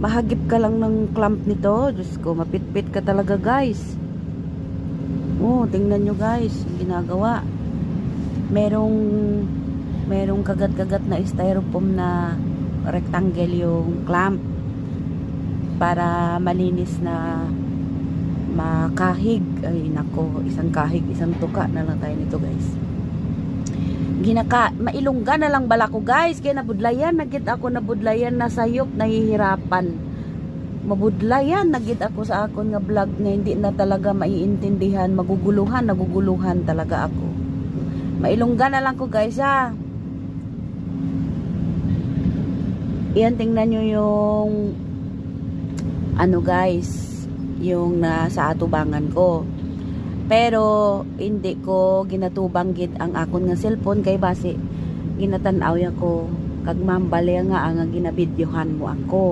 mahagip ka lang ng clamp nito. Diyos ko, mapitpit ka talaga guys. Oh, tingnan nyo guys, yung ginagawa. Merong kagat-kagat na styrofoam na rectangle yung clamp para malinis na makahig. Ay nako, isang kahig, isang tuka na lang tayo nito guys. Mailungga na lang bala ko guys, kaya nabudlayan nagit ako, nabudlayan na sayop, nahihirapan mabudlayan nagit ako sa akon nga vlog nga hindi na talaga maiintindihan, naguguluhan talaga ako. Mailungga na lang ko guys ha. Iyan, tingnan nyo yung ano guys, yung nasa atubangan ko. Pero hindi ko ginatubanggit ang akon nga cellphone kay base ginatanaw ya ko kag mambali nga ang ginabidyohan mo ako.